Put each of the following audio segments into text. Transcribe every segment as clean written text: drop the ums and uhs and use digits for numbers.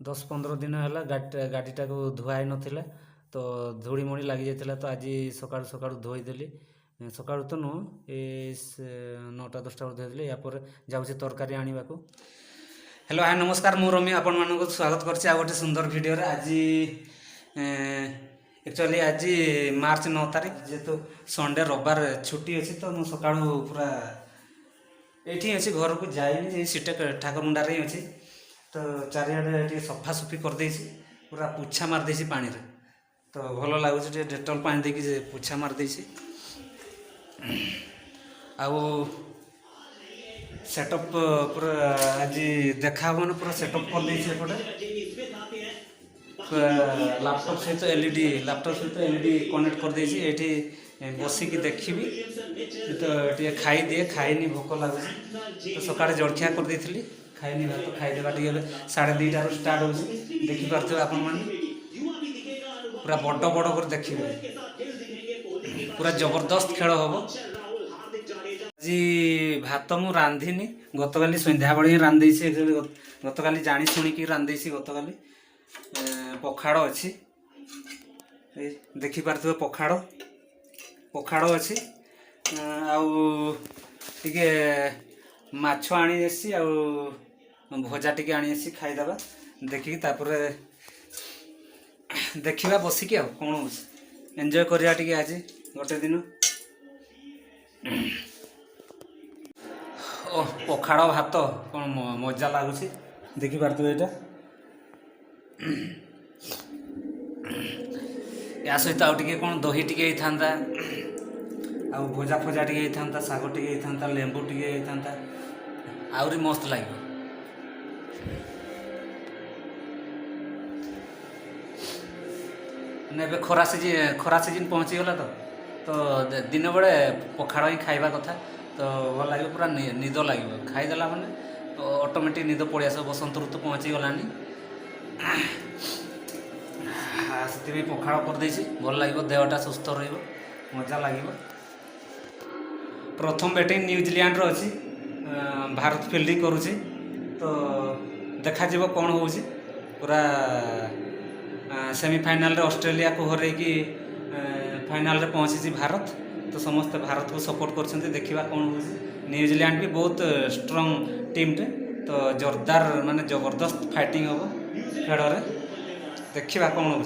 10-15 दिन है गाड़ीटा को धुआ ही नाला तो धूड़ी मुड़ी लग जाता तो आज सकाळु सकाळु धोईदेली सकाळु तो नुह ये 9टा 10टा बेलू धोईदेली यापर जाऊँगी तरकारी आने को। हेलो हाय नमस्कार मु रमी आपण मानक स्वागत करछि आ गोटे सुंदर वीडियो रे। आज एक्चुअली आज मार्च 9 तारीख जेहेतु संडे रविवार छुट्टी अच्छी तो मुझे सकाळु पूरा ये अच्छी घर को जाइनी सीटे ठाकुर मुंडार ही अच्छी तो चारिआडे सफासफी करदे पूरा पुछा मारदे पानी रे तो भल लगुच डेटल पानी देकी पुछा मारदे आउ सेटअप पूरा आज देखा मन पूरा सेटअप कर एपटे लैपटॉप सहित एलईडी कनेक्ट कर ये बसिकी देखी तो ये खाई दिए खाईनी भोक लगुच तो सका जलखिया कर देती खाईनी भात खाईदेवा टे 2:30 स्टार्ट हो देखिपे आपण मैंने पूरा बड़ बड़ कर देखिए पूरा जबरदस्त खेल हम। आज भात मु रांधिनी गतकाली संध्या बेले रांधे गतकाली जानी शुणिकी रांधे गतकाली पखाड़ अच्छी देखिपे पखाड़ पखाड़ अच्छी आगे माछ आनी भजा टी आनी खाईदेवा देखिकी देखा बसिकी कौन हो एंजॉय करिया टी आज गोटे दिन ओ पखाड़ भात कौन मजा लगुच देखिपे यहाँ या सहित आउ टे कौन दही टी होता आ भजा फजा टी होता शाग टी होता लेंबू टी होता आहरी मस्त लगे। ने खरा सीजन पहुँचीगला तो दिन बड़े पखाड़ ही खाइबा कथा तो भल लगे पूरा निद लगे खाईदेला मैंने ऑटोमेटिक निद पड़े आस बसंत ऋतु पहुँची गलानी से पखाड़ करदे भल लगे देहटा सुस्थ रजा लगे। प्रथम बैटिंग न्यूजीलैंड अच्छी भारत फील्डिंग करुच्ची तो देखा कौन हो पूरा सेमीफाइनाल ऑस्ट्रेलिया को हरैकी फाइनाल रे पहुँची भारत तो समस्त भारत को सपोर्ट कर देखा कौन हो। न्यूजीलैंड भी बहुत स्ट्रॉन्ग टीम टे तो जोरदार माने जबरदस्त फाइटिंग हम खेल रे देखा कौन हो।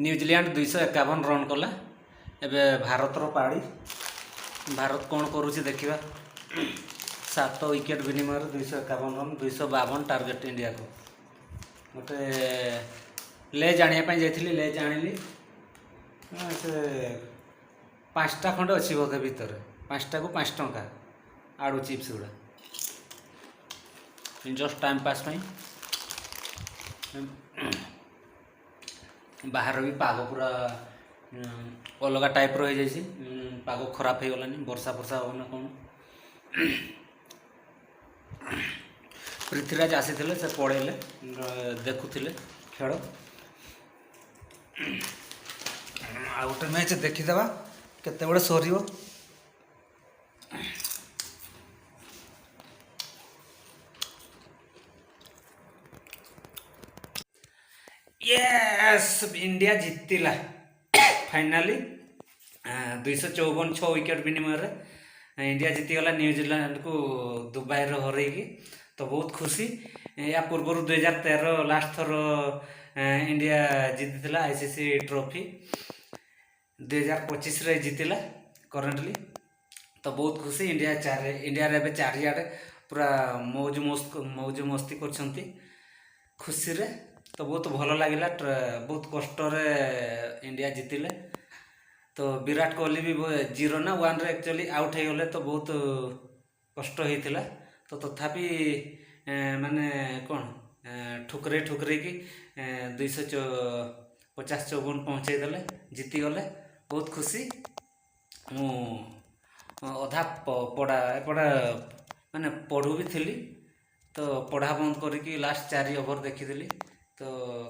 न्यूजीलैंड 251 रन कला एबे भारतर पाड़ी भारत कौन करुच्ची देखा 7 विकेट विनिमय 251 रन 252 टार्गेट इंडिया को गोटे ले जानापी जाइली ले जानी से 5टा खंडे अच्छी बोधे भितर 5टा को 5 टंका आड़ू चिप्स गुड़ा जस्ट टाइम पास बाहर भी पाग पूरा अलग टाइप रही पाग खराब हो गलानी वर्षा फर्षा हो ना कौन पृथ्वीराज आसी से पड़ेले देखुले खेल आ गोटे मैच देखीदे केते बड़े सर यस इंडिया जीतिला फाइनाली 254 6 विकेट विनिमय इंडिया जीतीगला न्यूजीलैंड को दुबई हरैकी तो बहुत खुशी। या पूर्व 2013 लास्ट थर इंडिया जीतीला आईसीसी ट्रॉफी 2025 रे जीतिला करेंटली तो बहुत खुशी। इंडिया रे चारिआडे पूरा मौज मस्ती कर खुशी रे तो बहुत भल लगे बहुत कष्ट इंडिया जीतिले तो विराट कोहली भी 0-1 एक्चुअली आउट हो गले तो बहुत कष्ट होता तो तथापि माने कौन ठुकरे की 250-54 पहुँचेदेले जीतीगले बहुत खुशी। मु अधा पढ़ा एपटे माने पढ़ू भी थी ତ ପଢ଼ା ବନ୍ଦ କରିକି ଲାଷ୍ଟ 4 ଓଭର ଦେଖିଥିଲି, ତ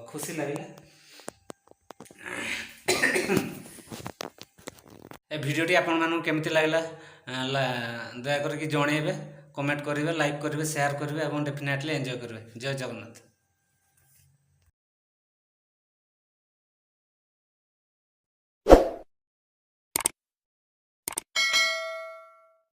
ଖୁସି ଲାଗିଲା। ଏ ଭିଡ଼ିଓଟି ଆପଣମାନଙ୍କୁ କେମିତି ଲାଗିଲା ଦୟାକରିକି ଜଣେଇବେ, କମେଣ୍ଟ କରିବେ, ଲାଇକ୍ କରିବେ, ସେୟାର କରିବେ ଏବଂ ଡେଫିନେଟଲି ଏନ୍ଜୟ କରିବେ। ଜୟ ଜଗନ୍ନାଥ।